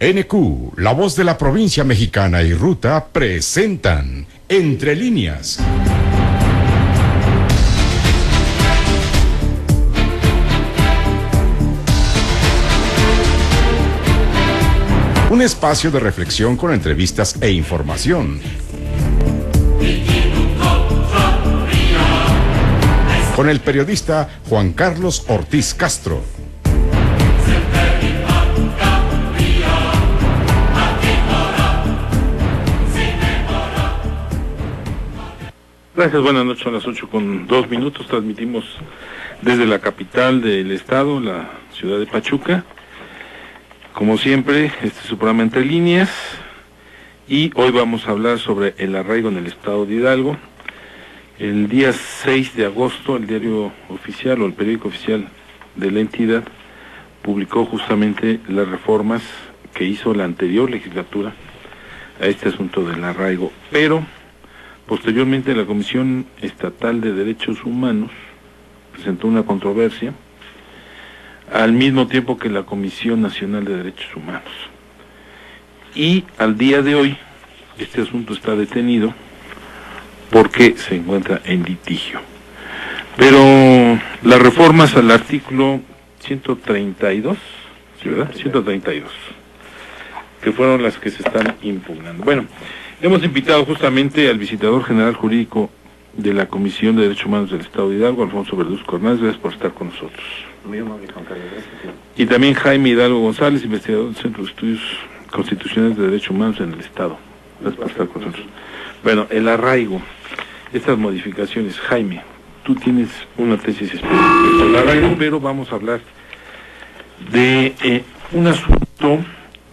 NQ, La Voz de la Provincia Mexicana y Ruta presentan Entre Líneas. Un espacio de reflexión con entrevistas e información. Con el periodista Juan Carlos Ortiz Castro. Gracias, buenas noches, son las 8:02. Transmitimos desde la capital del estado, la ciudad de Pachuca. Como siempre, este es su programa Entre Líneas, y hoy vamos a hablar sobre el arraigo en el estado de Hidalgo. El día 6 de agosto, el diario oficial o el periódico oficial de la entidad publicó justamente las reformas que hizo la anterior legislatura a este asunto del arraigo, pero posteriormente la Comisión Estatal de Derechos Humanos presentó una controversia, al mismo tiempo que la Comisión Nacional de Derechos Humanos. Y al día de hoy, este asunto está detenido porque se encuentra en litigio. Pero las reformas al artículo 132, ¿sí, verdad? 132, que fueron las que se están impugnando. Bueno, hemos invitado justamente al visitador general jurídico de la Comisión de Derechos Humanos del Estado de Hidalgo, Alfonso Verduzco Hernández. Gracias por estar con nosotros. Muy amable, Juan Carlos. Gracias. Y también Jaime Hidalgo González, investigador del Centro de Estudios Constitucionales de Derechos Humanos en el Estado. Gracias por estar con nosotros. Bueno, el arraigo, estas modificaciones. Jaime, tú tienes una tesis específica sobre el arraigo, pero vamos a hablar de un asunto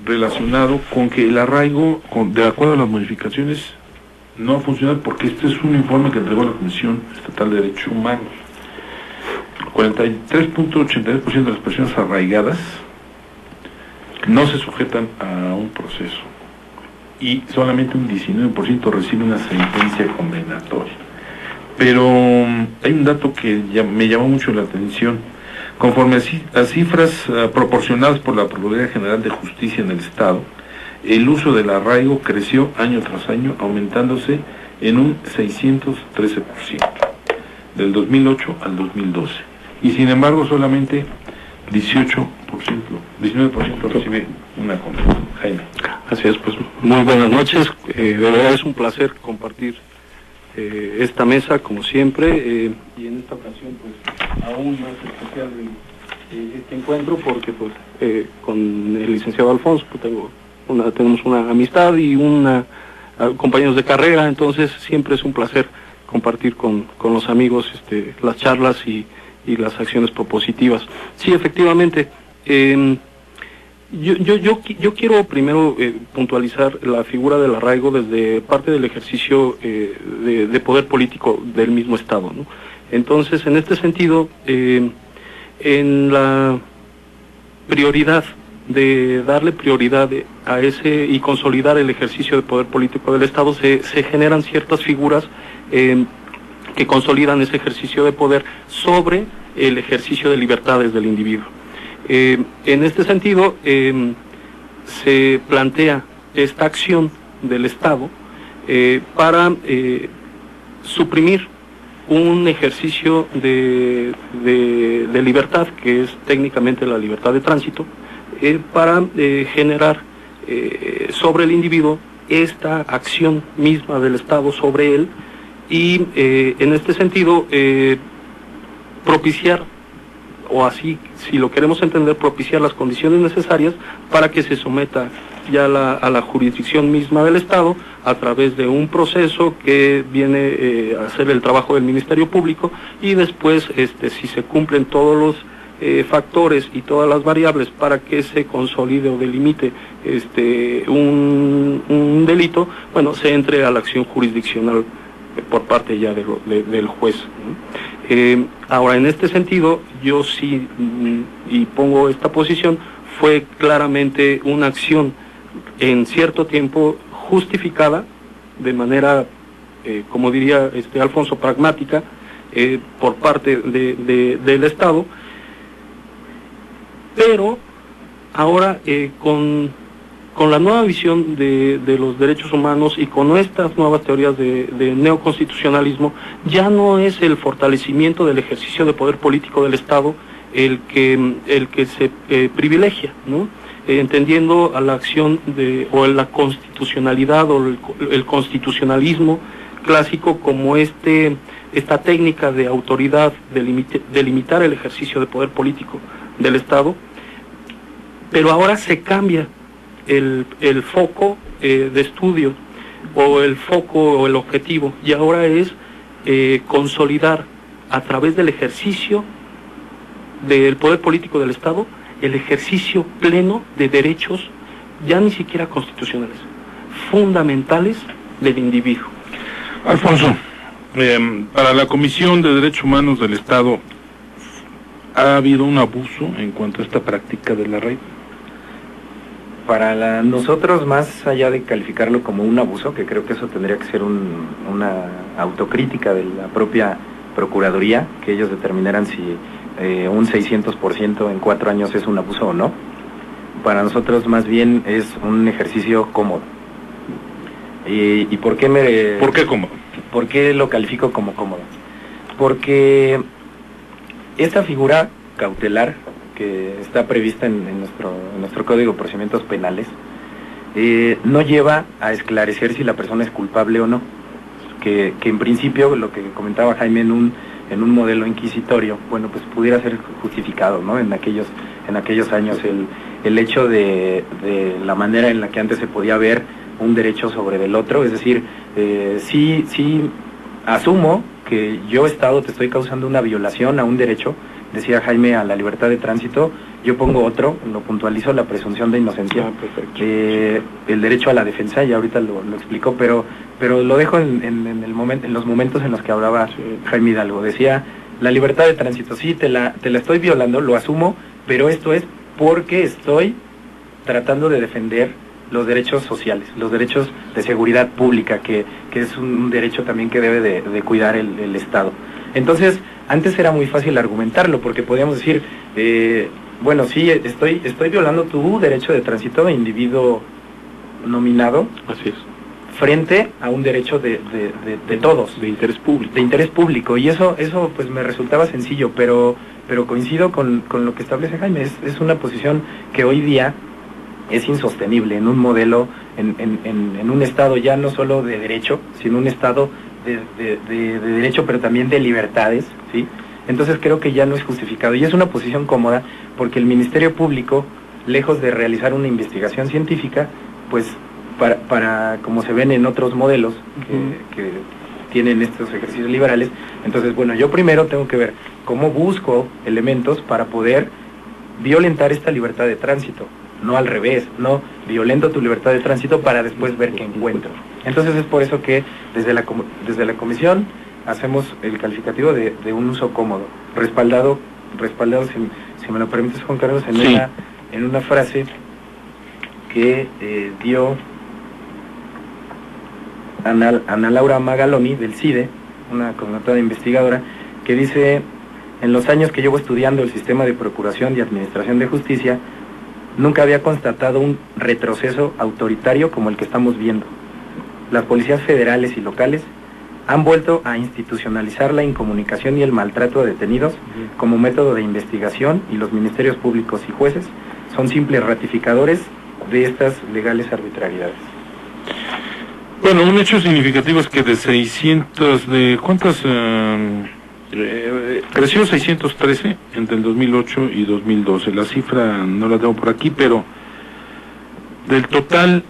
relacionado con que el arraigo, de acuerdo a las modificaciones, no va a funcionar, porque este es un informe que entregó la Comisión Estatal de Derechos Humanos. 43.82% de las personas arraigadas no se sujetan a un proceso y solamente un 19% recibe una sentencia condenatoria. Pero hay un dato que me llamó mucho la atención. Conforme a cifras proporcionadas por la Procuraduría General de Justicia en el Estado, el uso del arraigo creció año tras año, aumentándose en un 613%, del 2008 al 2012. Y sin embargo, solamente 19% recibe una condena. Jaime. Así es, pues muy buenas noches. De verdad es un placer compartir esta mesa, como siempre, y en esta ocasión, pues, aún más especial este encuentro, porque pues con el licenciado Alfonso pues, tenemos una amistad y compañeros de carrera, entonces siempre es un placer compartir con los amigos las charlas y las acciones propositivas. Sí, efectivamente, yo quiero primero puntualizar la figura del arraigo desde parte del ejercicio de poder político del mismo Estado, ¿no? Entonces, en este sentido, en la prioridad de darle prioridad a ese y consolidar el ejercicio de poder político del Estado, se generan ciertas figuras que consolidan ese ejercicio de poder sobre el ejercicio de libertades del individuo. En este sentido, se plantea esta acción del Estado para suprimir un ejercicio de libertad, que es técnicamente la libertad de tránsito, para generar sobre el individuo esta acción misma del Estado sobre él, y en este sentido propiciar, o así, si lo queremos entender, propiciar las condiciones necesarias para que se someta ya a la jurisdicción misma del Estado a través de un proceso que viene a hacer el trabajo del Ministerio Público, y después, si se cumplen todos los factores y todas las variables para que se consolide o delimite un delito, bueno, se entre a la acción jurisdiccional por parte ya del juez, ¿no? Ahora, en este sentido, yo sí, y pongo esta posición, fue claramente una acción en cierto tiempo justificada, de manera, como diría Alfonso, pragmática, por parte del Estado, pero ahora con con la nueva visión de los derechos humanos y con estas nuevas teorías de neoconstitucionalismo, ya no es el fortalecimiento del ejercicio de poder político del Estado el que se privilegia, ¿no? Entendiendo a la acción o la constitucionalidad o el constitucionalismo clásico como esta técnica de autoridad de limitar el ejercicio de poder político del Estado, pero ahora se cambia el foco de estudio o el foco o el objetivo, y ahora es consolidar a través del ejercicio del poder político del Estado el ejercicio pleno de derechos, ya ni siquiera constitucionales, fundamentales del individuo. Alfonso, para la Comisión de Derechos Humanos del Estado, ¿ha habido un abuso en cuanto a esta práctica del arraigo? Para nosotros, más allá de calificarlo como un abuso, que creo que eso tendría que ser una autocrítica de la propia Procuraduría, que ellos determinaran si un 600% en 4 años es un abuso o no. Para nosotros más bien es un ejercicio cómodo. ¿Y por qué ¿Por qué cómodo? ¿Por qué lo califico como cómodo? Porque esta figura cautelar que está prevista en nuestro Código de Procedimientos Penales no lleva a esclarecer si la persona es culpable o no. Que en principio, lo que comentaba Jaime en un modelo inquisitorio, bueno, pues pudiera ser justificado, ¿no? En aquellos años el hecho de la manera en la que antes se podía ver un derecho sobre el otro, es decir, sí asumo que yo, Estado, te estoy causando una violación a un derecho, decía Jaime, a la libertad de tránsito, yo pongo otro, lo puntualizo, la presunción de inocencia, el derecho a la defensa, y ahorita lo explicó, pero lo dejo en los momentos en los que hablaba Jaime Hidalgo. Decía, la libertad de tránsito, sí, te la estoy violando, lo asumo, pero esto es porque estoy tratando de defender los derechos sociales, los derechos de seguridad pública, que es un derecho también que debe de cuidar el Estado. Entonces, antes era muy fácil argumentarlo, porque podíamos decir, bueno, sí, estoy violando tu derecho de tránsito de individuo nominado. Así es. Frente a un derecho de todos. De interés público. De interés público, y eso pues me resultaba sencillo, pero coincido con lo que establece Jaime, es una posición que hoy día es insostenible en un modelo, en un Estado ya no solo de derecho, sino un Estado de derecho, pero también de libertades, ¿sí? Entonces creo que ya no es justificado, y es una posición cómoda, porque el Ministerio Público, lejos de realizar una investigación científica, pues para como se ven en otros modelos que tienen estos ejercicios liberales, entonces bueno, yo primero tengo que ver cómo busco elementos para poder violentar esta libertad de tránsito, no al revés, no violento tu libertad de tránsito para después ver qué encuentro. Entonces es por eso que desde la comisión hacemos el calificativo de un uso cómodo, respaldado si me lo permites, Juan Carlos, en una frase que dio Ana Laura Magaloni del CIDE, una connotada investigadora, que dice: en los años que llevo estudiando el sistema de procuración y administración de justicia, nunca había constatado un retroceso autoritario como el que estamos viendo. Las policías federales y locales han vuelto a institucionalizar la incomunicación y el maltrato a detenidos como método de investigación, y los ministerios públicos y jueces son simples ratificadores de estas legales arbitrariedades. Bueno, un hecho significativo es que creció 613 entre el 2008 y 2012. La cifra no la tengo por aquí, pero del total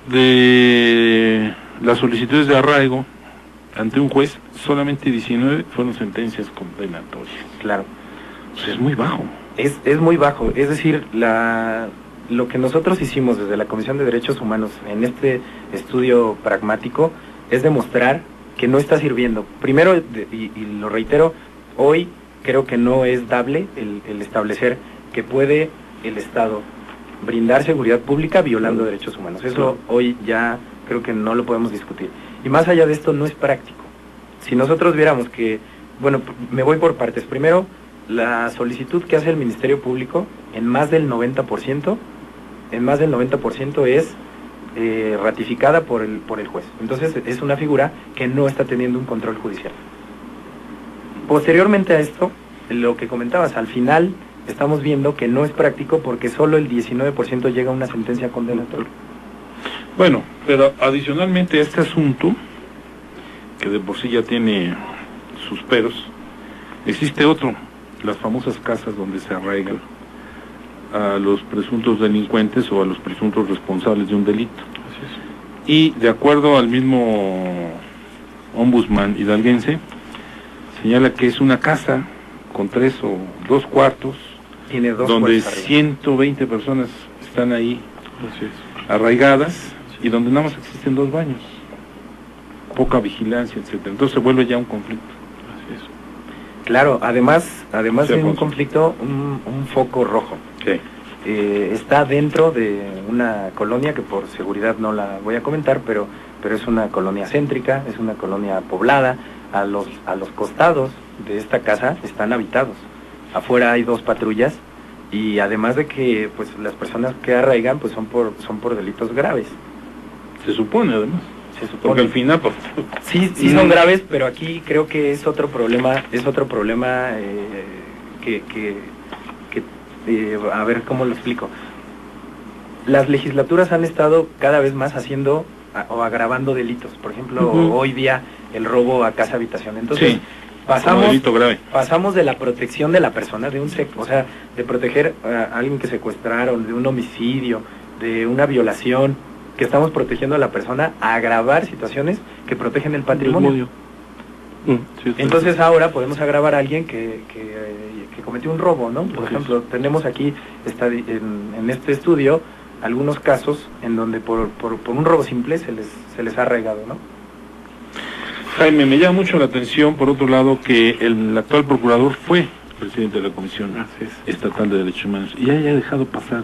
de las solicitudes de arraigo ante un juez, solamente 19 fueron sentencias condenatorias. Claro. O sea, es muy bajo. Es muy bajo, es decir, lo que nosotros hicimos desde la Comisión de Derechos Humanos en este estudio pragmático es demostrar que no está sirviendo. Primero, y lo reitero, hoy creo que no es dable el establecer que puede el Estado brindar seguridad pública violando derechos humanos. Eso hoy ya creo que no lo podemos discutir. Y más allá de esto, no es práctico. Si nosotros viéramos que, bueno, me voy por partes. Primero, la solicitud que hace el Ministerio Público, en más del 90%, en más del 90% es ratificada por el juez. Entonces es una figura que no está teniendo un control judicial. Posteriormente a esto, lo que comentabas, al final estamos viendo que no es práctico porque solo el 19% llega a una sentencia condenatoria. Bueno, pero adicionalmente a este asunto, que de por sí ya tiene sus peros, existe otro, las famosas casas donde se arraigan a los presuntos delincuentes o a los presuntos responsables de un delito. Así es. Y de acuerdo al mismo ombudsman hidalguense, señala que es una casa con 3 o 2 cuartos, Tiene 2 donde puertas arriba. 120 personas están ahí arraigadas y donde nada más existen 2 baños, poca vigilancia, etcétera. Entonces se vuelve ya un conflicto. Así es. Claro, además Sí, de un Alfonso. conflicto, un foco rojo. Sí. Está dentro de una colonia que por seguridad no la voy a comentar, pero es una colonia céntrica, es una colonia poblada. A los costados de esta casa están habitados. Afuera hay 2 patrullas y además de que pues las personas que arraigan pues son por delitos graves. Se supone además. Se supone. Porque al final, pues, Sí son graves, pero aquí creo que es otro problema a ver cómo lo explico. Las legislaturas han estado cada vez más haciendo o agravando delitos. Por ejemplo, hoy día el robo a casa habitación. Entonces, sí, como delito grave. pasamos de la protección de la persona, o sea, de proteger a alguien que secuestraron, de un homicidio, de una violación, que estamos protegiendo a la persona, a agravar situaciones que protegen el patrimonio. Sí, Entonces ahora podemos agravar a alguien que cometió un robo, ¿no? Por ejemplo, tenemos aquí en este estudio algunos casos en donde por un robo simple se les ha arraigado, ¿no? Jaime, me llama mucho la atención, por otro lado, que el actual procurador fue presidente de la Comisión Estatal de Derechos Humanos y haya dejado pasar.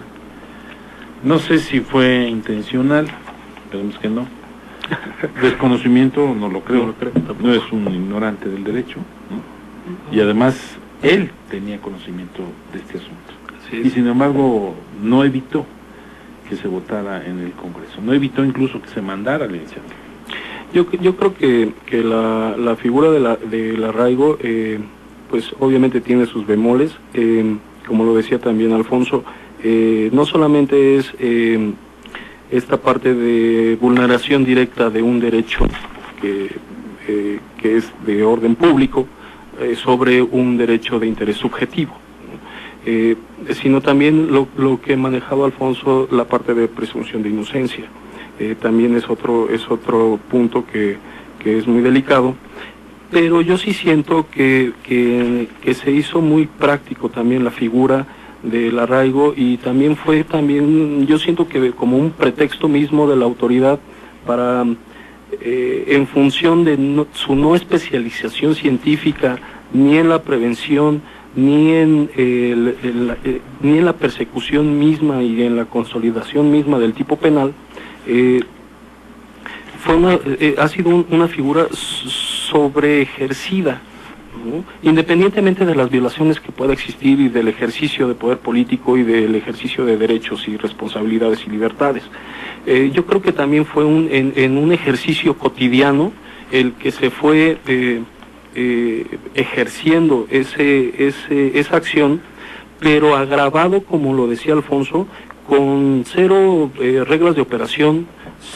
No sé si fue intencional, esperemos que no. Desconocimiento, no lo creo. No es un ignorante del derecho, ¿no? Y además, él tenía conocimiento de este asunto. Y sin embargo, no evitó que se votara en el Congreso. No evitó incluso que se mandara la iniciativa. Yo creo que la figura del arraigo, pues obviamente tiene sus bemoles, como lo decía también Alfonso, no solamente es esta parte de vulneración directa de un derecho que es de orden público sobre un derecho de interés subjetivo, sino también lo que manejaba Alfonso, la parte de presunción de inocencia. También es otro punto que es muy delicado, pero yo sí siento que se hizo muy práctico también la figura del arraigo y también yo siento que como un pretexto mismo de la autoridad para en función de su no especialización científica ni en la prevención ni en la persecución misma y en la consolidación misma del tipo penal. Ha sido una figura sobreejercida, ¿no? Independientemente de las violaciones que pueda existir y del ejercicio de poder político y del ejercicio de derechos y responsabilidades y libertades. Yo creo que también fue en un ejercicio cotidiano el que se fue ejerciendo esa acción, pero agravado, como lo decía Alfonso, con 0 reglas de operación,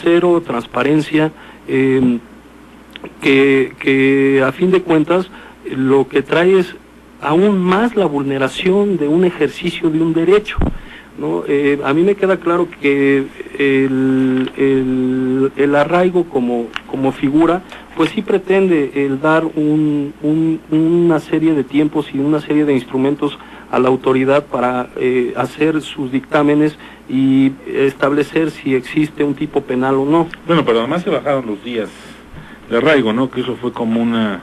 0 transparencia, que a fin de cuentas lo que trae es aún más la vulneración de un ejercicio de un derecho, ¿no? A mí me queda claro que el arraigo como figura, pues sí pretende el dar una serie de tiempos y una serie de instrumentos a la autoridad para hacer sus dictámenes y establecer si existe un tipo penal o no. Bueno, pero además se bajaron los días de arraigo, ¿no? Que eso fue como una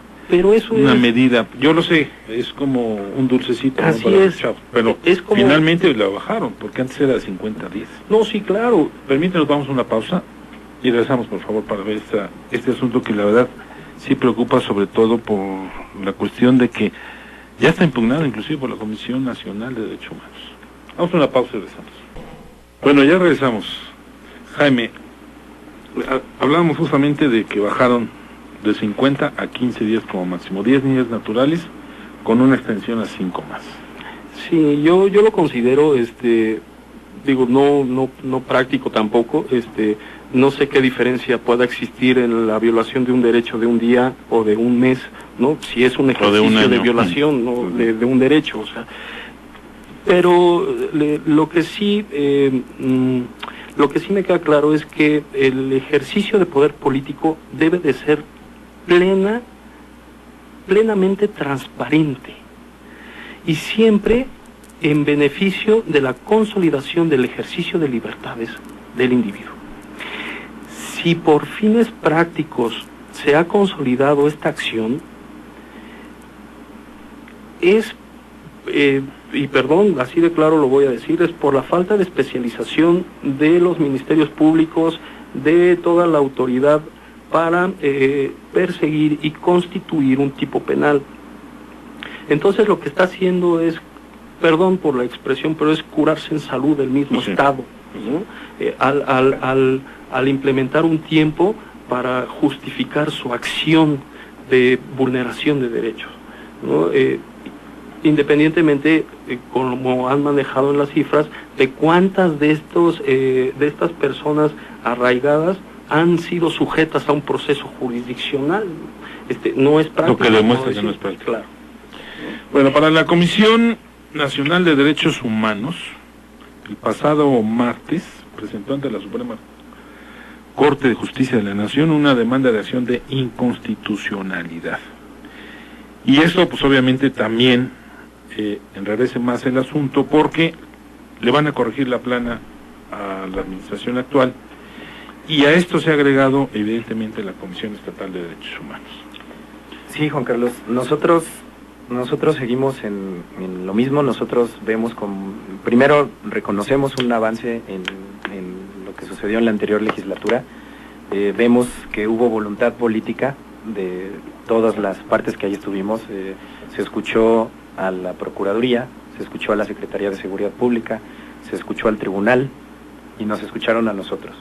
medida, yo lo sé, es como un dulcecito, ¿no? Así Para es. los chavos, pero finalmente la bajaron, porque antes era de 50 días. No, sí, claro. Permítanos, vamos a una pausa y regresamos, por favor, para ver este asunto que la verdad sí preocupa, sobre todo por la cuestión de que ya está impugnado inclusive por la Comisión Nacional de Derechos Humanos. Vamos a una pausa y regresamos. Bueno, ya regresamos. Jaime, hablábamos justamente de que bajaron de 50 a 15 días como máximo, 10 días naturales con una extensión a 5 más. Sí, yo lo considero, digo, no práctico tampoco, no sé qué diferencia pueda existir en la violación de un derecho de un día o de un mes, ¿no? Si es un ejercicio de violación, ¿no? de un derecho, o sea. Pero lo que sí me queda claro es que el ejercicio de poder político debe de ser plenamente transparente y siempre en beneficio de la consolidación del ejercicio de libertades del individuo. Si por fines prácticos se ha consolidado esta acción, es, y perdón, así de claro lo voy a decir, es por la falta de especialización de los ministerios públicos, de toda la autoridad para perseguir y constituir un tipo penal. Entonces lo que está haciendo es, perdón por la expresión, pero es curarse en salud del mismo Estado, ¿no? Al implementar un tiempo para justificar su acción de vulneración de derechos, ¿no? Independientemente, como han manejado en las cifras, de cuántas de estas personas arraigadas han sido sujetas a un proceso jurisdiccional. No es práctico. Lo que demuestra que no es práctico. Claro. Bueno, para la Comisión Nacional de Derechos Humanos, el pasado martes presentó ante la Suprema Corte de Justicia de la Nación una demanda de acción de inconstitucionalidad. Y esto pues obviamente también enrarece más el asunto porque le van a corregir la plana a la administración actual y a esto se ha agregado evidentemente la Comisión Estatal de Derechos Humanos. Sí, Juan Carlos, nosotros seguimos en lo mismo. Nosotros vemos primero reconocemos un avance en lo que sucedió en la anterior legislatura. Vemos que hubo voluntad política de todas las partes que ahí estuvimos. Se escuchó a la Procuraduría, se escuchó a la Secretaría de Seguridad Pública, se escuchó al Tribunal y nos escucharon a nosotros.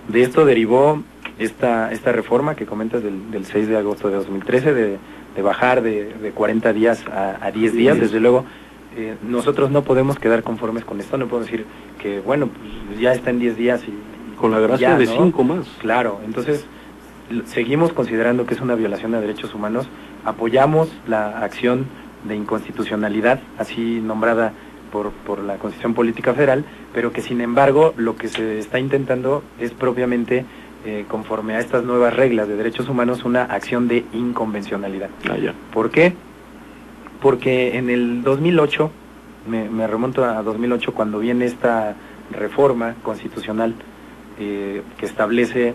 De esto derivó esta reforma que comentas del 6 de agosto de 2013 de bajar de 40 días a 10 días. Desde luego, nosotros no podemos quedar conformes con esto, no podemos decir que, bueno, pues ya está en 10 días y con la gracia ya, de ¿no? 5 más. Claro, entonces seguimos considerando que es una violación de derechos humanos, apoyamos la acción de inconstitucionalidad, así nombrada por la Constitución Política Federal, pero que sin embargo lo que se está intentando es propiamente, conforme a estas nuevas reglas de derechos humanos, una acción de inconvencionalidad. ¿Por qué? Porque en el 2008, me remonto a 2008, cuando viene esta reforma constitucional que establece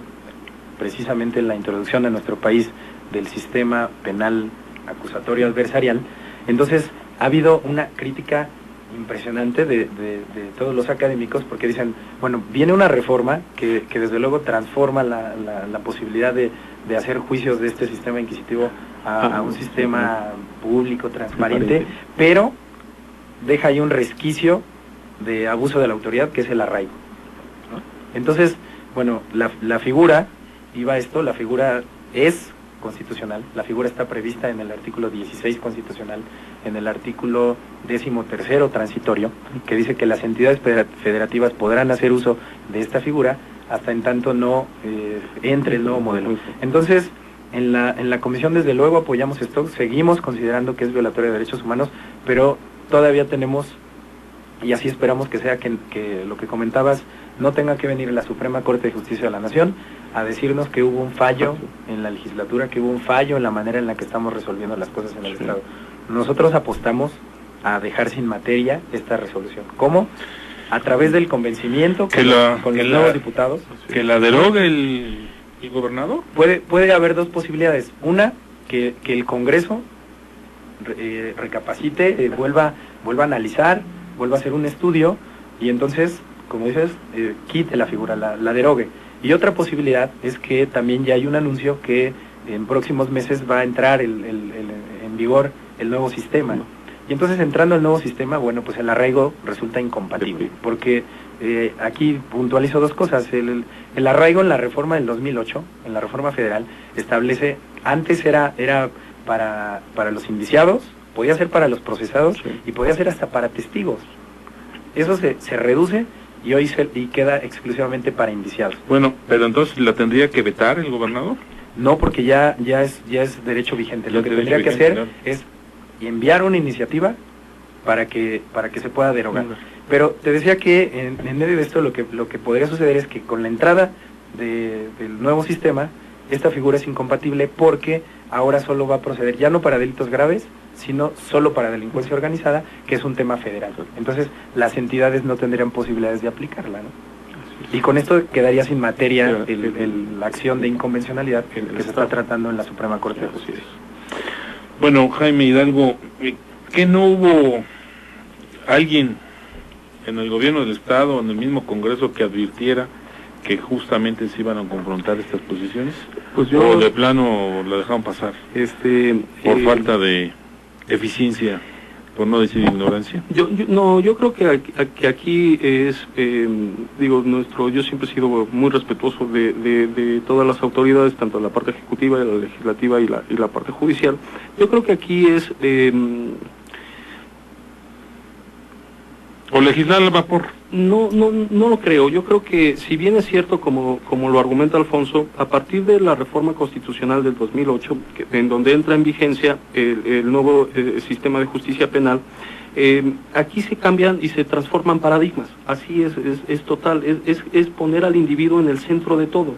precisamente la introducción a nuestro país del sistema penal acusatorio adversarial. Entonces ha habido una crítica impresionante de todos los académicos, porque dicen, bueno, viene una reforma que desde luego transforma la posibilidad de hacer juicios de este sistema inquisitivo a un sistema público, transparente, pero deja ahí un resquicio de abuso de la autoridad, que es el arraigo, ¿no? Entonces, bueno, la figura, la figura es constitucional, la figura está prevista en el artículo 16 constitucional, en el artículo 13º transitorio, que dice que las entidades federativas podrán hacer uso de esta figura hasta en tanto no entre el nuevo modelo. Entonces, en la comisión desde luego apoyamos esto, seguimos considerando que es violatorio de derechos humanos, pero todavía tenemos, y así esperamos que sea, que lo que comentabas, no tenga que venir la Suprema Corte de Justicia de la Nación a decirnos que hubo un fallo en la legislatura, que hubo un fallo en la manera en la que estamos resolviendo las cosas en el Estado. Nosotros apostamos a dejar sin materia esta resolución. ¿Cómo? A través del convencimiento con los nuevos diputados. ¿Que la derogue el gobernador? Puede haber dos posibilidades. Una, que el Congreso recapacite, vuelva a analizar, vuelva a hacer un estudio y entonces, como dices, quite la figura, la derogue. Y otra posibilidad es que también ya hay un anuncio que en próximos meses va a entrar en vigor el nuevo sistema. Y entonces, entrando al nuevo sistema, bueno, pues el arraigo resulta incompatible, porque aquí puntualizo dos cosas. El arraigo en la reforma del 2008, en la reforma federal, establece, antes era para los indiciados, podía ser para los procesados, sí, y podía ser hasta para testigos. Eso se reduce y hoy queda exclusivamente para indiciados. Bueno, pero entonces ¿la tendría que vetar el gobernador? No, porque ya es derecho vigente. Lo que tendría que hacer es enviar una iniciativa para que se pueda derogar. Pero te decía que en medio de esto lo que podría suceder es que con la entrada del nuevo sistema, esta figura es incompatible porque ahora solo va a proceder ya no para delitos graves, sino solo para delincuencia organizada, que es un tema federal. Entonces las entidades no tendrían posibilidades de aplicarla, ¿no? Y con esto quedaría sin materia la acción de inconvencionalidad que se está tratando en la Suprema Corte de Justicia. Bueno, Jaime Hidalgo, ¿qué no hubo alguien en el gobierno del Estado, en el mismo Congreso, que advirtiera que justamente se iban a confrontar estas posiciones? Pues ¿O de plano la dejaron pasar? Por falta de eficiencia, por no decir ignorancia. Yo creo que aquí es, yo siempre he sido muy respetuoso de todas las autoridades, tanto la parte ejecutiva, la legislativa y la parte judicial. Yo creo que aquí es ¿o legislar al vapor? No lo creo. Yo creo que, si bien es cierto, como lo argumenta Alfonso, a partir de la reforma constitucional del 2008, en donde entra en vigencia el nuevo sistema de justicia penal, aquí se cambian y se transforman paradigmas. Así es total, es poner al individuo en el centro de todo.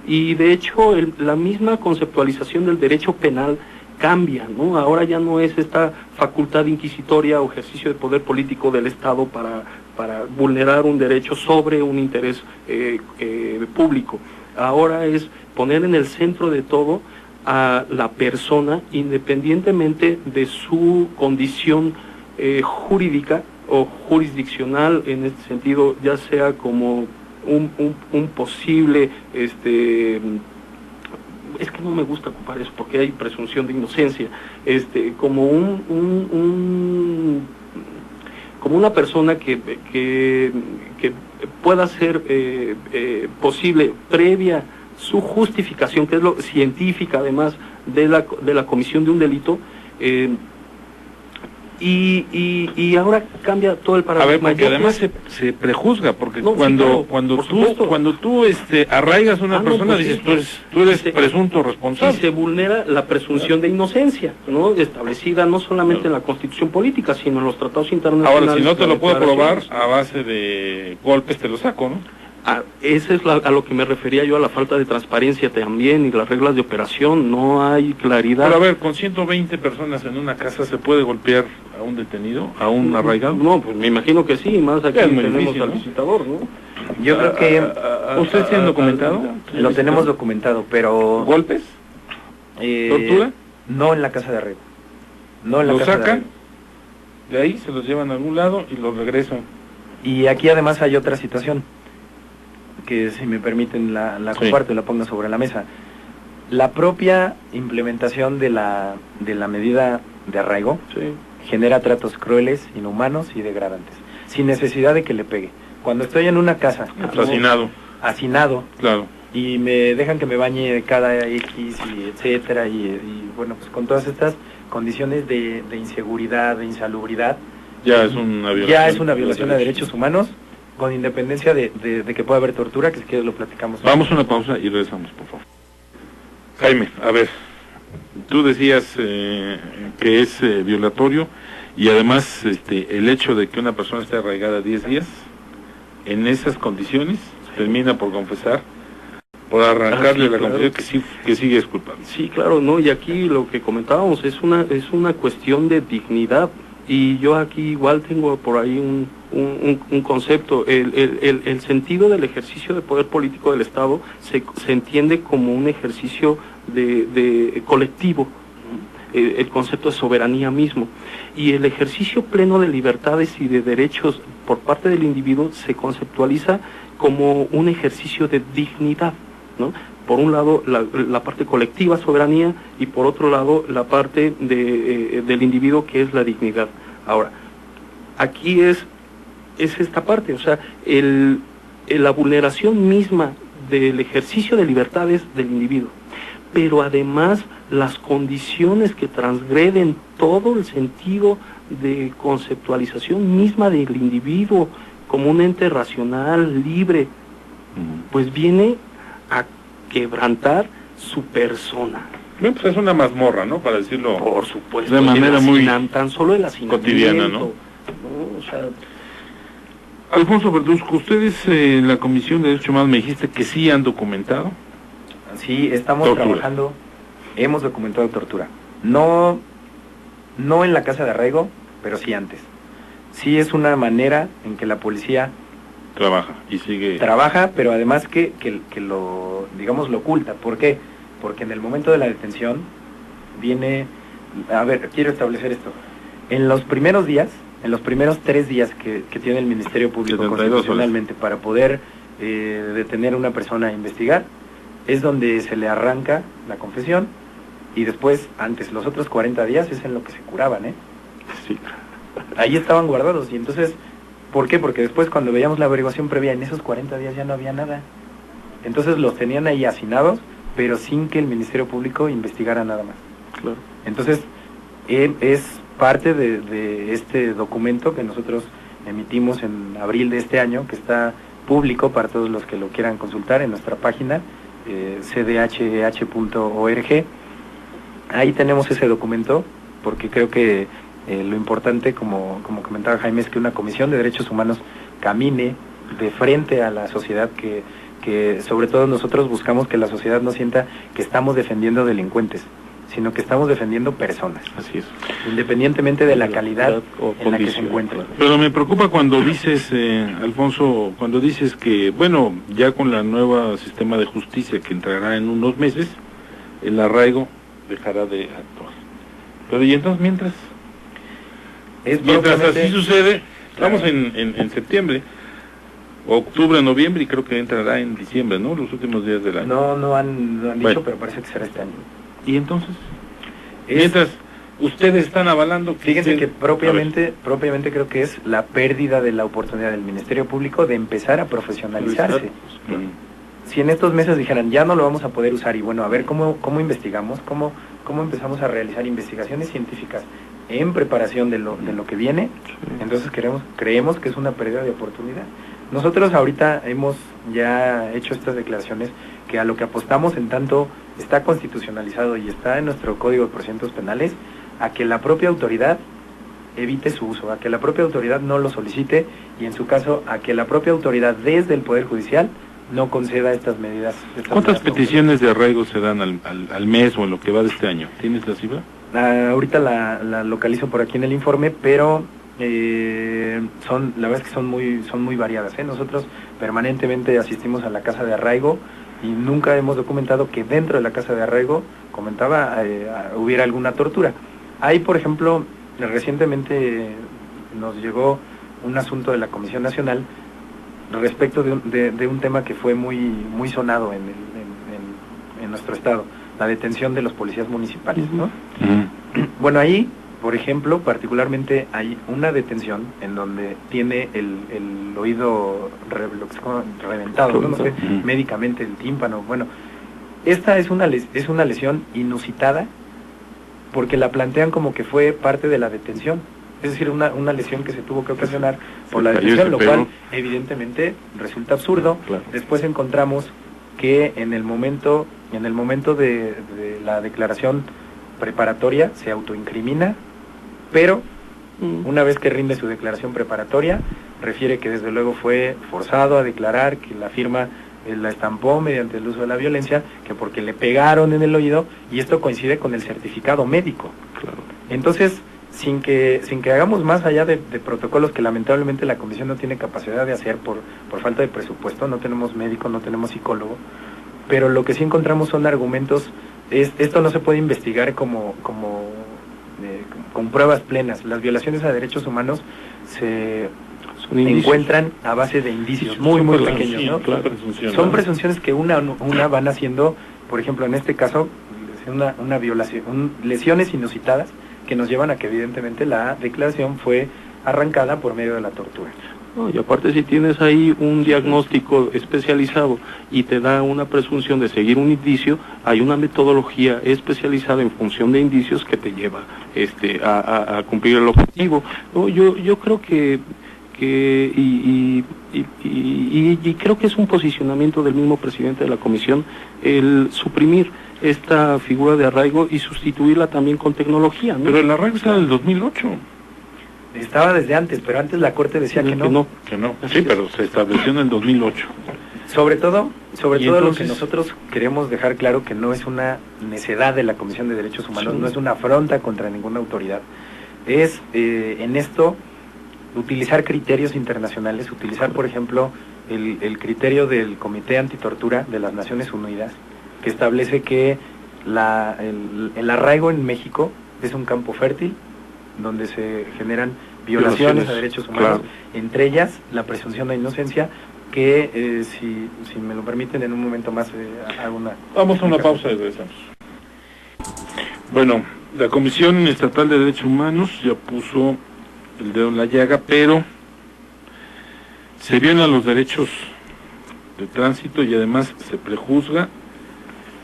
Y de hecho, la misma conceptualización del derecho penal cambia, ¿no? Ahora ya no es esta facultad inquisitoria o ejercicio de poder político del Estado para vulnerar un derecho sobre un interés público. Ahora es poner en el centro de todo a la persona, independientemente de su condición jurídica o jurisdiccional, en este sentido, ya sea como un posible es que no me gusta ocupar eso porque hay presunción de inocencia, como como una persona que pueda ser posible previa su justificación, que es lo científica además de la comisión de un delito, y ahora cambia todo el paradigma. A ver, porque además se prejuzga, porque no, cuando tú arraigas a una persona, pues dices, tú eres presunto responsable. Y se vulnera la presunción de inocencia, ¿no? Establecida no solamente en la Constitución política, sino en los tratados internacionales. Ahora, si no te lo puedo probar, a base de golpes te lo saco, ¿no? Ese es a lo que me refería yo, a la falta de transparencia también y las reglas de operación. No hay claridad. Pero a ver, con 120 personas en una casa, ¿se puede golpear a un detenido, a un arraigado? No, pues me imagino que sí, más aquí tenemos difícil, al visitador, ¿no? Yo creo que... ¿Usted tiene documentado? Lo tenemos documentado, pero... ¿Golpes? ¿Tortura? No en la casa de arraigo. No en la ¿Lo casa sacan? De ahí se los llevan a algún lado y los regresan. Y aquí además hay otra situación que, si me permiten, la comparto y la pongo sobre la mesa. La propia implementación de la medida de arraigo genera tratos crueles, inhumanos y degradantes, sin necesidad de que le pegue. Cuando estoy en una casa hacinado, claro, y me dejan que me bañe cada X y etcétera, y bueno, pues con todas estas condiciones de inseguridad, de insalubridad, ya es una violación de derechos humanos, con independencia de que pueda haber tortura, que si quieres lo platicamos. Vamos a una pausa y regresamos, por favor. Jaime, a ver, tú decías que es violatorio, y además el hecho de que una persona esté arraigada 10 días, en esas condiciones, termina por confesar, por arrancarle la confesión que sigue culpable. Sí, claro, no, y aquí lo que comentábamos es una cuestión de dignidad, y yo aquí igual tengo por ahí un concepto. El sentido del ejercicio de poder político del Estado se entiende como un ejercicio de colectivo, el concepto de soberanía mismo, y el ejercicio pleno de libertades y de derechos por parte del individuo se conceptualiza como un ejercicio de dignidad, ¿no? Por un lado la parte colectiva, soberanía, y por otro lado la parte del individuo, que es la dignidad. Ahora, aquí es es esta parte, o sea, la vulneración misma del ejercicio de libertades del individuo, pero además las condiciones que transgreden todo el sentido de conceptualización misma del individuo como un ente racional, libre, pues viene a quebrantar su persona. Bueno, pues es una mazmorra, ¿no? Para decirlo. Por supuesto. De manera muy tan solo el hacinamiento, cotidiana, ¿no? O sea, Alfonso Verduzco, ustedes en la Comisión de Derechos Humanos me dijiste que sí han documentado. Sí, estamos Tortura. trabajando, hemos documentado tortura. No en la casa de arraigo, pero sí antes. Sí es una manera en que la policía Trabaja y sigue. trabaja, pero además que lo, digamos, lo oculta. ¿Por qué? Porque en el momento de la detención viene... A ver, quiero establecer esto. En los primeros días, en los primeros 3 días que tiene el Ministerio Público 72 constitucionalmente para poder detener a una persona e investigar, es donde se le arranca la confesión, y después, antes, los otros 40 días es en lo que se curaban, ¿eh? Sí. Ahí estaban guardados, y entonces, ¿por qué? Porque después cuando veíamos la averiguación previa, en esos 40 días ya no había nada. Entonces los tenían ahí hacinados, pero sin que el Ministerio Público investigara nada más. claro. Entonces, es parte de este documento que nosotros emitimos en abril de este año, que está público para todos los que lo quieran consultar en nuestra página, cdheh.org. Ahí tenemos ese documento, porque creo que lo importante, como comentaba Jaime, es que una Comisión de Derechos Humanos camine de frente a la sociedad, que sobre todo nosotros buscamos que la sociedad no sienta que estamos defendiendo delincuentes, sino que estamos defendiendo personas, Así es. independientemente de la calidad o en la que se condición, encuentren. Pero me preocupa cuando dices, Alfonso, cuando dices que, bueno, ya con la nueva sistema de justicia que entrará en unos meses, el arraigo dejará de actuar. Pero y entonces mientras Propiamente- así sucede, estamos en septiembre, octubre, noviembre, y creo que entrará en diciembre, ¿no? Los últimos días del año. No han dicho, Bueno. pero parece que será este año. Y entonces, Es- mientras ustedes están avalando Fíjense que A propiamente creo que es la pérdida de la oportunidad del Ministerio Público de empezar a profesionalizarse. ver. Si en estos meses dijeran, ya no lo vamos a poder usar, y bueno, a ver cómo investigamos, cómo empezamos a realizar investigaciones científicas en preparación de lo que viene, entonces creemos que es una pérdida de oportunidad. Nosotros ahorita hemos ya hecho estas declaraciones, que a lo que apostamos, en tanto está constitucionalizado y está en nuestro Código de Procedimientos Penales, a que la propia autoridad evite su uso, a que la propia autoridad no lo solicite, y en su caso a que la propia autoridad desde el Poder Judicial no conceda estas medidas. ¿Cuántas peticiones de arraigo se dan al mes o en lo que va de este año? ¿Tienes la cifra? Ahorita la localizo por aquí en el informe, pero la verdad es que son muy variadas, ¿eh? Nosotros permanentemente asistimos a la casa de arraigo y nunca hemos documentado que dentro de la casa de arraigo, hubiera alguna tortura. Hay, por ejemplo, recientemente nos llegó un asunto de la Comisión Nacional respecto de un tema que fue muy sonado en nuestro estado, la detención de los policías municipales, ¿no? Bueno, ahí, por ejemplo, particularmente hay una detención en donde tiene el oído reventado, ¿no? No sé, médicamente el tímpano. Bueno, esta es una lesión inusitada, porque la plantean como que fue parte de la detención. Es decir, una lesión que se tuvo que ocasionar por la detención, lo cual evidentemente resulta absurdo. Claro. Después encontramos que en el momento de la declaración preparatoria se autoincrimina, pero una vez que rinde su declaración preparatoria, refiere que desde luego fue forzado a declarar, que la firma la estampó mediante el uso de la violencia, que porque le pegaron en el oído, y esto coincide con el certificado médico. Claro. Entonces, sin que hagamos más allá de protocolos que lamentablemente la Comisión no tiene capacidad de hacer por falta de presupuesto, no tenemos médico, no tenemos psicólogo, pero lo que sí encontramos son argumentos. Esto no se puede investigar con pruebas plenas. Las violaciones a derechos humanos se encuentran a base de indicios muy pequeños, ¿no? Son presunciones que una van haciendo. Por ejemplo, en este caso, una violación, lesiones inusitadas que nos llevan a que evidentemente la declaración fue arrancada por medio de la tortura. No, y aparte si tienes ahí un diagnóstico especializado y te da una presunción de seguir un indicio, hay una metodología especializada en función de indicios que te lleva a cumplir el objetivo. No, yo creo que creo que es un posicionamiento del mismo presidente de la comisión el suprimir esta figura de arraigo y sustituirla también con tecnología, ¿no? Pero el arraigo está en el 2008. Estaba desde antes, pero antes la Corte decía que no. Que no. Sí, pero se estableció en el 2008. Sobre todo entonces, lo que nosotros queremos dejar claro que no es una necedad de la Comisión de Derechos Humanos, sí, no es una afrenta contra ninguna autoridad. Es en esto utilizar criterios internacionales, utilizar por ejemplo el criterio del Comité Antitortura de las Naciones Unidas, que establece que el arraigo en México es un campo fértil donde se generan violaciones a derechos humanos, claro, entre ellas la presunción de inocencia, que si me lo permiten en un momento más hago una... Vamos a una pausa y regresamos. Bueno, la Comisión Estatal de Derechos Humanos ya puso el dedo en la llaga, pero se violan los derechos de tránsito y además se prejuzga.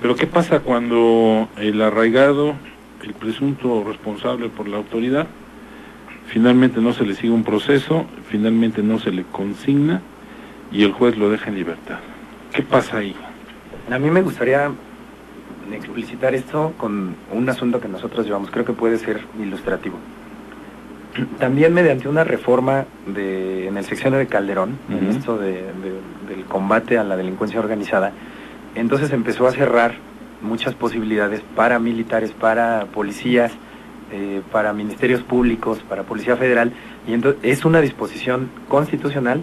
Pero ¿qué pasa cuando el arraigado, el presunto responsable por la autoridad, finalmente no se le sigue un proceso, finalmente no se le consigna y el juez lo deja en libertad? ¿Qué pasa ahí? A mí me gustaría explicitar esto con un asunto que nosotros llevamos, creo que puede ser ilustrativo. También mediante una reforma en el sexenio de Calderón, en esto del combate a la delincuencia organizada, entonces empezó a cerrar muchas posibilidades para militares, para policías, para ministerios públicos, para Policía Federal, y entonces es una disposición constitucional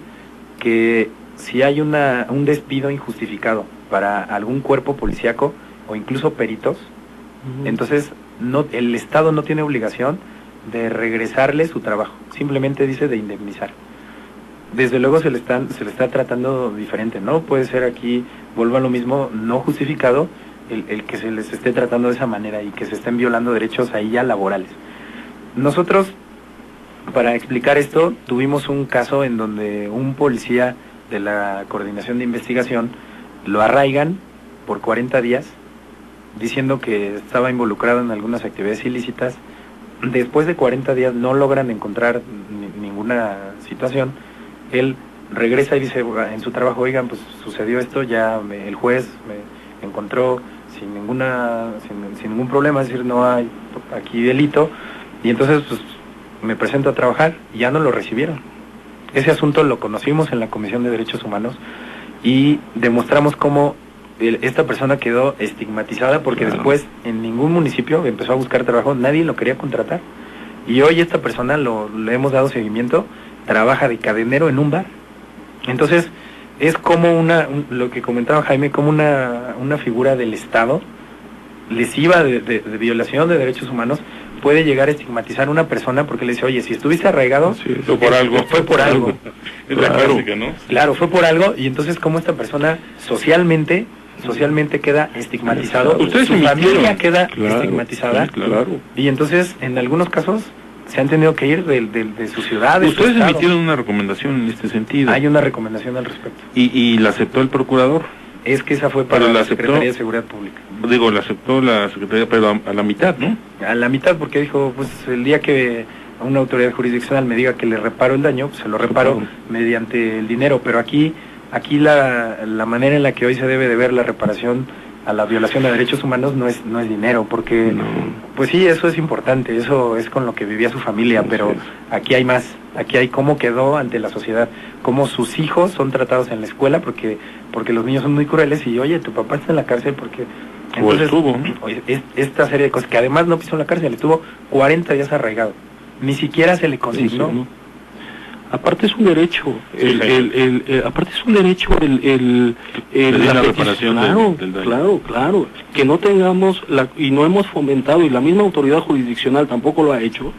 que si hay un despido injustificado para algún cuerpo policíaco o incluso peritos, entonces el Estado no tiene obligación de regresarle su trabajo, simplemente dice de indemnizar. Desde luego se le está tratando diferente, ¿no? Puede ser aquí, vuelvo a lo mismo, no justificado el que se les esté tratando de esa manera y que se estén violando derechos ahí ya laborales. Nosotros, para explicar esto, tuvimos un caso en donde un policía de la Coordinación de Investigación lo arraigan por 40 días, diciendo que estaba involucrado en algunas actividades ilícitas. Después de 40 días no logran encontrar ninguna situación. Él regresa y dice en su trabajo, oigan, pues sucedió esto, ya el juez me encontró sin ningún problema, es decir, no hay aquí delito, y entonces pues me presento a trabajar y ya no lo recibieron. Ese asunto lo conocimos en la Comisión de Derechos Humanos y demostramos cómo esta persona quedó estigmatizada porque después en ningún municipio empezó a buscar trabajo, nadie lo quería contratar. Y hoy esta persona le hemos dado seguimiento, trabaja de cadenero en un bar. Entonces es como lo que comentaba Jaime, como una figura del Estado lesiva de violación de derechos humanos puede llegar a estigmatizar a una persona porque le dice, oye, si estuviste arraigado, sí, fue por algo. Fue por algo. Es la clásica, ¿no? Claro, fue por algo, y entonces como esta persona socialmente queda estigmatizado, su familia queda estigmatizada, y entonces en algunos casos se han tenido que ir de su ciudad. Ustedes emitieron una recomendación en este sentido. Hay una recomendación al respecto. ¿Y la aceptó el procurador? Es que esa fue para la Secretaría de Seguridad Pública. Digo, la aceptó la Secretaría, pero a la mitad, ¿no? A la mitad, porque dijo, pues el día que una autoridad jurisdiccional me diga que le reparo el daño, pues se lo reparo mediante el dinero, pero aquí la manera en la que hoy se debe de ver la reparación a la violación de derechos humanos no es dinero, porque pues sí, eso es importante, eso es con lo que vivía su familia, pero aquí hay más, aquí hay cómo quedó ante la sociedad, cómo sus hijos son tratados en la escuela, porque los niños son muy crueles, y oye, tu papá está en la cárcel porque... Entonces, estuvo, ¿no? Esta serie de cosas, que además no pisó en la cárcel, estuvo 40 días arraigado, ni siquiera se le consignó. Sí, aparte es un derecho, aparte es un derecho la reparación del daño. Claro, que no tengamos y no hemos fomentado, y la misma autoridad jurisdiccional tampoco lo ha hecho,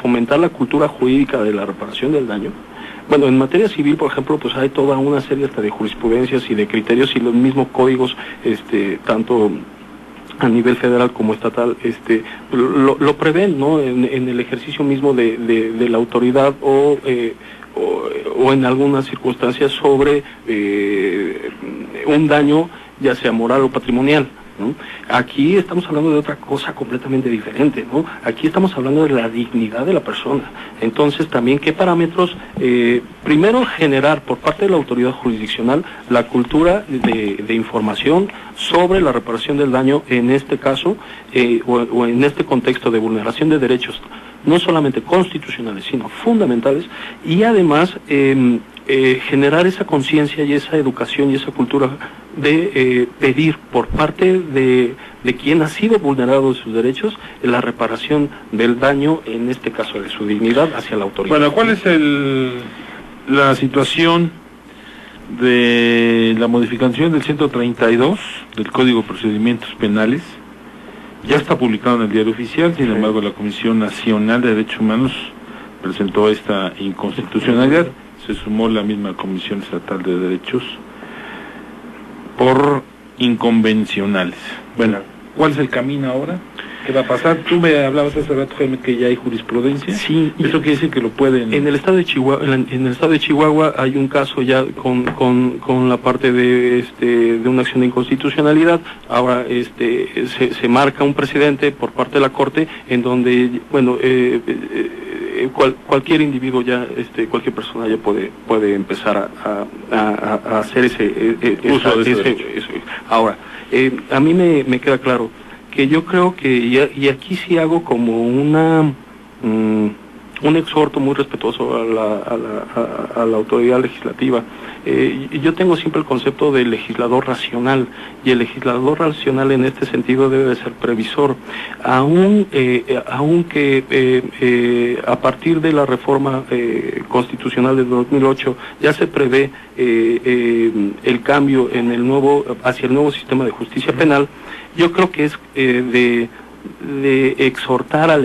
fomentar la cultura jurídica de la reparación del daño. Bueno, en materia civil, por ejemplo, pues hay toda una serie hasta de jurisprudencias y de criterios y los mismos códigos, tanto a nivel federal como estatal, lo prevén, ¿no? En el ejercicio mismo de la autoridad o o en algunas circunstancias sobre un daño ya sea moral o patrimonial, ¿no? Aquí estamos hablando de otra cosa completamente diferente, ¿no? Aquí estamos hablando de la dignidad de la persona. Entonces también qué parámetros, primero generar por parte de la autoridad jurisdiccional la cultura de información sobre la reparación del daño en este caso, o en este contexto de vulneración de derechos, no solamente constitucionales, sino fundamentales, y además generar esa conciencia y esa educación y esa cultura de pedir por parte de quien ha sido vulnerado de sus derechos la reparación del daño, en este caso de su dignidad, hacia la autoridad. Bueno, ¿cuál es la situación de la modificación del 132 del Código de Procedimientos Penales? Ya está publicado en el Diario Oficial, sin embargo la Comisión Nacional de Derechos Humanos presentó esta inconstitucionalidad, se sumó la misma Comisión Estatal de Derechos por inconvencionales. Bueno, ¿cuál es el camino ahora? ¿Qué va a pasar? Tú me hablabas hace rato, Jaime, que ya hay jurisprudencia. Sí. ¿Eso quiere decir que lo pueden...? En el estado de Chihuahua, en el estado de Chihuahua hay un caso ya con la parte de una acción de inconstitucionalidad. Ahora se marca un precedente por parte de la Corte en donde, bueno, cualquier individuo ya, cualquier persona ya puede empezar a hacer ese uso de ese. Ahora, a mí me queda claro que yo creo que, y aquí sí hago como un exhorto muy respetuoso a la autoridad legislativa. Yo tengo siempre el concepto del legislador racional, y el legislador racional en este sentido debe de ser previsor, aunque a partir de la reforma constitucional de 2008 ya se prevé el cambio hacia el nuevo sistema de justicia penal. Yo creo que es de exhortar al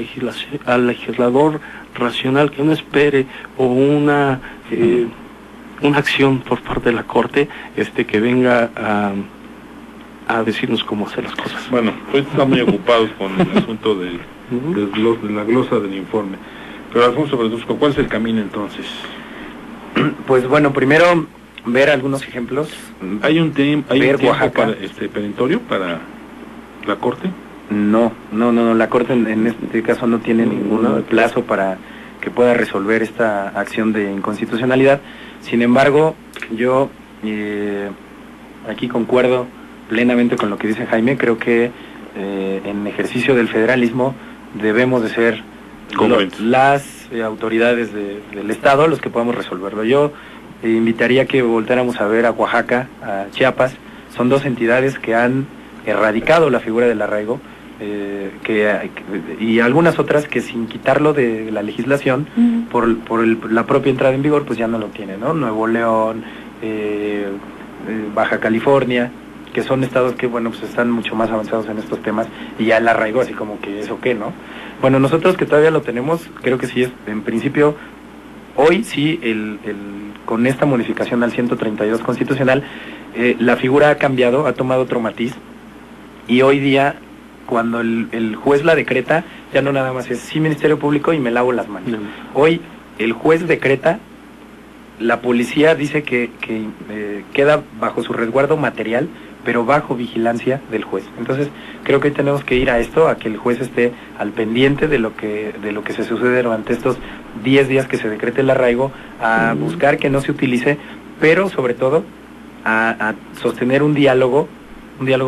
legislador racional que no espere una acción por parte de la Corte que venga a decirnos cómo hacer las cosas. Bueno, pues están muy ocupados con el asunto de la glosa del informe. Pero Alfonso Verduzco, ¿cuál es el camino entonces? Pues bueno, primero ver algunos ejemplos. ¿Hay un tiempo Oaxaca para perentorio para la Corte? No, la Corte en este caso no tiene ningún plazo para que pueda resolver esta acción de inconstitucionalidad. Sin embargo, yo aquí concuerdo plenamente con lo que dice Jaime. Creo que en ejercicio del federalismo debemos de ser las autoridades del Estado los que podamos resolverlo. Yo invitaría que voltáramos a ver a Oaxaca, a Chiapas. Son dos entidades que han erradicado la figura del arraigo, y algunas otras que sin quitarlo de la legislación, por la propia entrada en vigor, pues ya no lo tienen, ¿no? Nuevo León, Baja California, que son estados que, bueno, pues están mucho más avanzados en estos temas, y ya el arraigo así como que eso qué, ¿no? Bueno, nosotros que todavía lo tenemos, creo que sí es, en principio, hoy sí, con esta modificación al 132 constitucional, la figura ha cambiado, ha tomado otro matiz, y hoy día, cuando el juez la decreta, ya no nada más es sí Ministerio Público y me lavo las manos. Hoy el juez decreta, la policía dice que queda bajo su resguardo material, pero bajo vigilancia del juez. Entonces creo que hoy tenemos que ir a esto, a que el juez esté al pendiente de lo que se sucede durante estos 10 días que se decrete el arraigo, a buscar que no se utilice, pero sobre todo a sostener un diálogo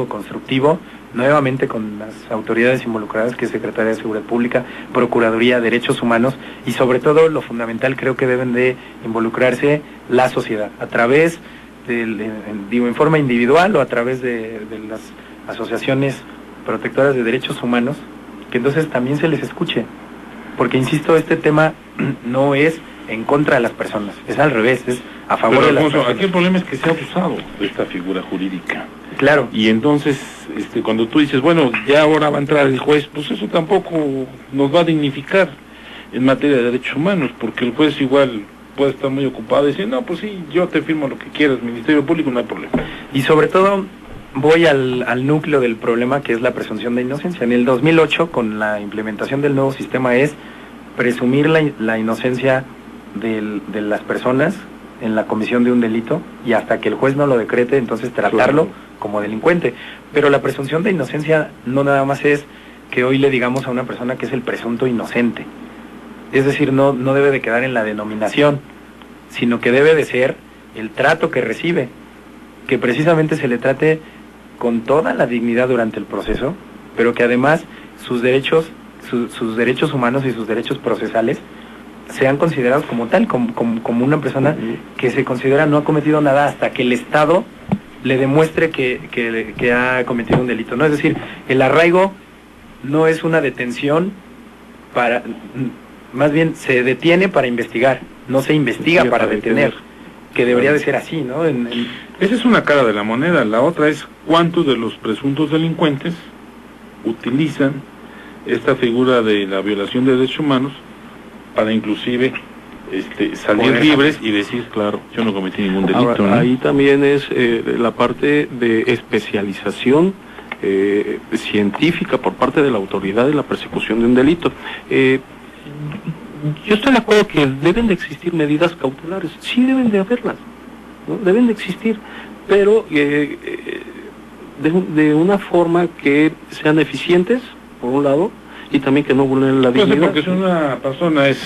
constructivo, nuevamente con las autoridades involucradas, que es Secretaría de Seguridad Pública, Procuraduría, Derechos Humanos, y sobre todo lo fundamental, creo que deben de involucrarse la sociedad, a través en forma individual o a través de las asociaciones protectoras de derechos humanos, que entonces también se les escuche, porque insisto, este tema no es en contra de las personas, es al revés, es a favor de las personas. Aquí el problema es que se ha abusado de esta figura jurídica. Claro. Y entonces, cuando tú dices, bueno, ya ahora va a entrar el juez, pues eso tampoco nos va a dignificar en materia de derechos humanos, porque el juez igual puede estar muy ocupado y decir, no, pues sí, yo te firmo lo que quieras, Ministerio Público, no hay problema. Y sobre todo, voy al núcleo del problema, que es la presunción de inocencia. En el 2008, con la implementación del nuevo sistema, es presumir la inocencia de las personas en la comisión de un delito y hasta que el juez no lo decrete, entonces tratarlo como delincuente. Pero la presunción de inocencia no nada más es que hoy le digamos a una persona que es el presunto inocente. Es decir, no debe de quedar en la denominación, sino que debe de ser el trato que recibe, que precisamente se le trate con toda la dignidad durante el proceso, pero que además sus derechos humanos y sus derechos procesales sean considerados como tal, como una persona que se considera no ha cometido nada hasta que el Estado le demuestre que ha cometido un delito, ¿no? Es decir, el arraigo no es una detención más bien se detiene para investigar, no se investiga para detener, que debería de ser así, ¿no? Esa es una cara de la moneda. La otra es cuántos de los presuntos delincuentes utilizan esta figura de la violación de derechos humanos para inclusive salir libres y decir, claro, yo no cometí ningún delito. Ahora, ¿no? Ahí también es la parte de especialización científica por parte de la autoridad en la persecución de un delito. Yo estoy de acuerdo que deben de existir medidas cautelares, sí deben de haberlas, ¿no? Deben de existir, pero de una forma que sean eficientes, por un lado, y también que no vulneren la dignidad. Porque si una persona es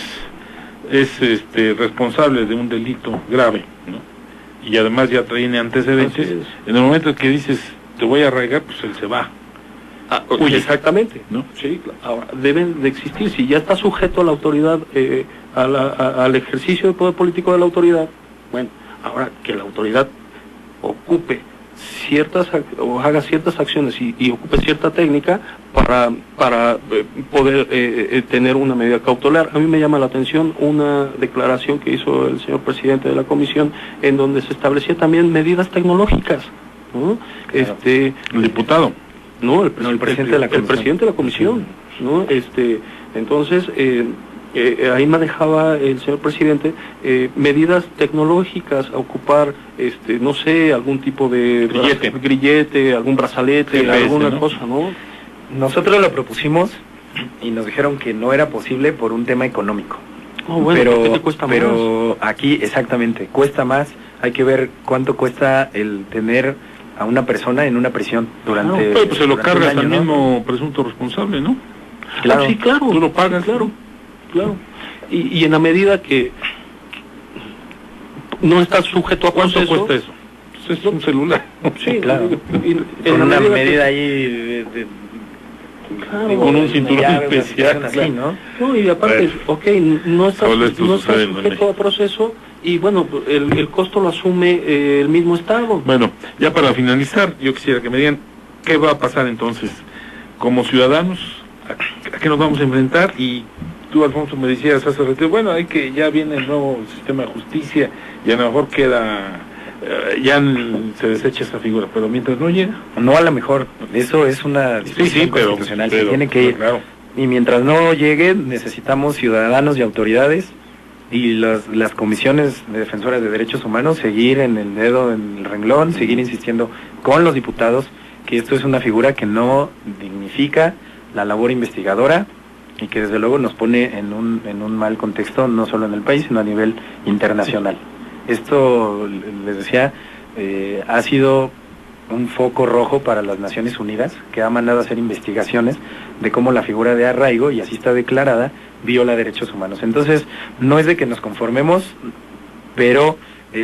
responsable de un delito grave, ¿no? Y además ya tiene antecedentes, en el momento en que dices, te voy a arraigar, pues él se va. Exactamente, ¿no? Sí, ahora, deben de existir, si ya está sujeto a la autoridad, al ejercicio del poder político de la autoridad, bueno, ahora que la autoridad ocupe o haga ciertas acciones y ocupe cierta técnica para poder tener una medida cautelar. A mí me llama la atención una declaración que hizo el señor presidente de la comisión, en donde se establecía también medidas tecnológicas, ¿no? Claro. El diputado. No, el presidente de la comisión, ¿no? Entonces, ahí manejaba el señor presidente medidas tecnológicas a ocupar, no sé, algún tipo de grillete, algún brazalete, GPS, alguna ¿no? cosa, ¿no? Nosotros lo propusimos y nos dijeron que no era posible por un tema económico. Oh, bueno, ¿por qué te cuesta más? Pero aquí, exactamente, cuesta más. Hay que ver cuánto cuesta el tener a una persona en una prisión durante... Pero pues se lo cargas un año, al ¿no? mismo presunto responsable, ¿no? Claro. Sí, claro. Tú lo pagas, claro. Y en la medida que no estás sujeto a ¿Cuánto proceso... cuesta eso? Pues es un celular. Sí, claro. En Con la una medida medida que, ahí claro, con un cinturón llave, una especial, situación así, ¿no? No, y aparte, no estás solo esto sucede en sujeto México. a proceso y bueno, el costo lo asume el mismo Estado. Bueno, ya para finalizar, yo quisiera que me digan qué va a pasar entonces como ciudadanos, a qué nos vamos a enfrentar. Y tú, Alfonso, me decías hace rato, bueno, hay que ya viene el nuevo sistema de justicia y a lo mejor queda, se desecha esa figura, pero mientras no llega. No, a lo mejor, eso es una disposición constitucional, se tiene que ir. Claro. Y mientras no llegue, necesitamos ciudadanos y autoridades y las comisiones de defensoras de derechos humanos seguir en el dedo, en el renglón, seguir insistiendo con los diputados que esto es una figura que no dignifica la labor investigadora y que desde luego nos pone en un mal contexto, no solo en el país, sino a nivel internacional. Esto, les decía, ha sido un foco rojo para las Naciones Unidas, que ha mandado a hacer investigaciones de cómo la figura de arraigo, y así está declarada, viola derechos humanos. Entonces, no es de que nos conformemos, pero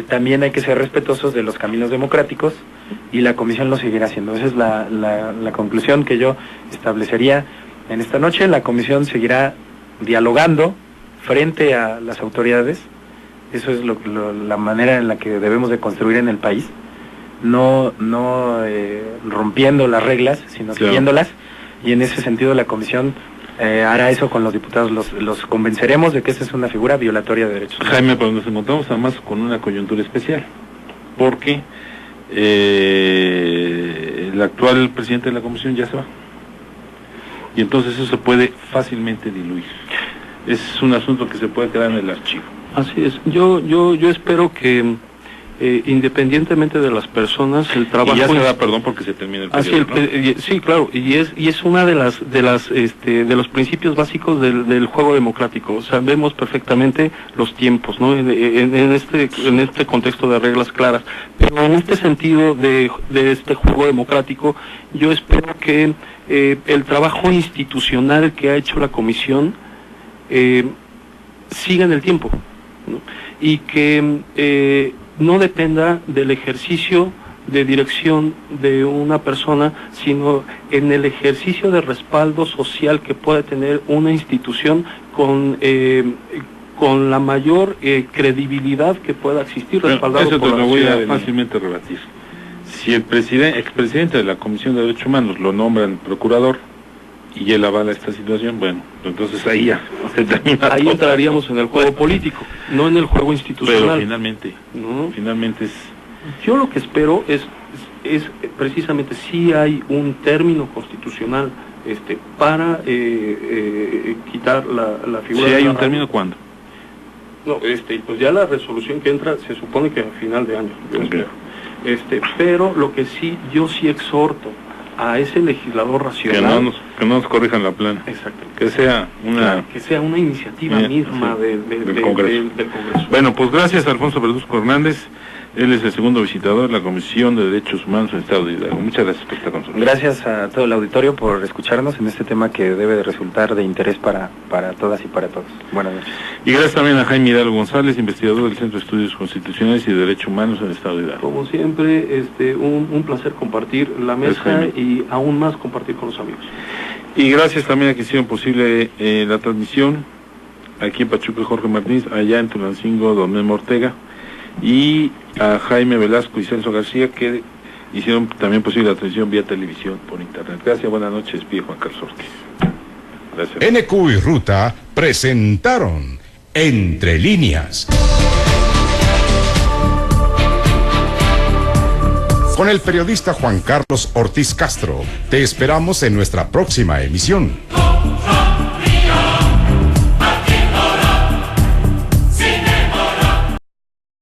también hay que ser respetuosos de los caminos democráticos, y la Comisión lo seguirá haciendo. Esa es la conclusión que yo establecería en esta noche. La Comisión seguirá dialogando frente a las autoridades. Eso es la manera en la que debemos de construir en el país. No rompiendo las reglas, sino siguiéndolas, y en ese sentido la Comisión hará eso con los diputados, los convenceremos de que esa es una figura violatoria de derechos humanos. Jaime, pero nos encontramos además con una coyuntura especial, porque el actual presidente de la Comisión ya se va, y entonces eso se puede fácilmente diluir. Es un asunto que se puede quedar en el archivo. Así es. Yo espero que independientemente de las personas, el trabajo... Y ya se da perdón porque se termina el periodo, ¿no? Sí, claro, y es una de los principios básicos del juego democrático. Sabemos perfectamente los tiempos, ¿no? En este contexto de reglas claras. Pero en este sentido de este juego democrático, yo espero que el trabajo institucional que ha hecho la comisión siga en el tiempo, ¿no? Y que no dependa del ejercicio de dirección de una persona, sino en el ejercicio de respaldo social que puede tener una institución con la mayor credibilidad que pueda existir, respaldado eso por te la lo voy a ciudadanía. fácilmente rebatir. Si el expresidente de la Comisión de Derechos Humanos lo nombran procurador y él avala esta situación, bueno, entonces ahí ya se termina. Ahí todo. entraríamos en el juego político, no en el juego institucional. Pero finalmente es... Yo lo que espero es precisamente si hay un término constitucional para quitar la figura. Si de hay la un rama. término, ¿cuándo? No, pues ya la resolución que entra se supone que a final de año. Yo espero. Pero lo que yo sí exhorto a ese legislador racional Que no nos corrijan la plana. Exacto. Que sea una iniciativa misma sí, del Congreso. del Congreso. Bueno, pues gracias a Alfonso Verduzco Hernández. Él es el segundo visitador de la Comisión de Derechos Humanos del Estado de Hidalgo. Muchas gracias por estar con nosotros. Gracias a todo el auditorio por escucharnos en este tema que debe de resultar de interés para todas y para todos. Buenas noches. Y gracias también a Jaime Hidalgo González, investigador del Centro de Estudios Constitucionales y de Derechos Humanos del Estado de Hidalgo. Como siempre, un placer compartir la mesa y aún más compartir con los amigos. Y gracias también a que hicieron posible la transmisión aquí en Pachuca, Jorge Martínez, allá en Tulancingo, Don Memo Ortega, y a Jaime Velasco y Celso García, que hicieron también posible la transmisión vía televisión por internet. Gracias, buenas noches, pide Juan Carlos Ortiz. Gracias. NQ y Ruta presentaron Entre Líneas. Con el periodista Juan Carlos Ortiz Castro, te esperamos en nuestra próxima emisión.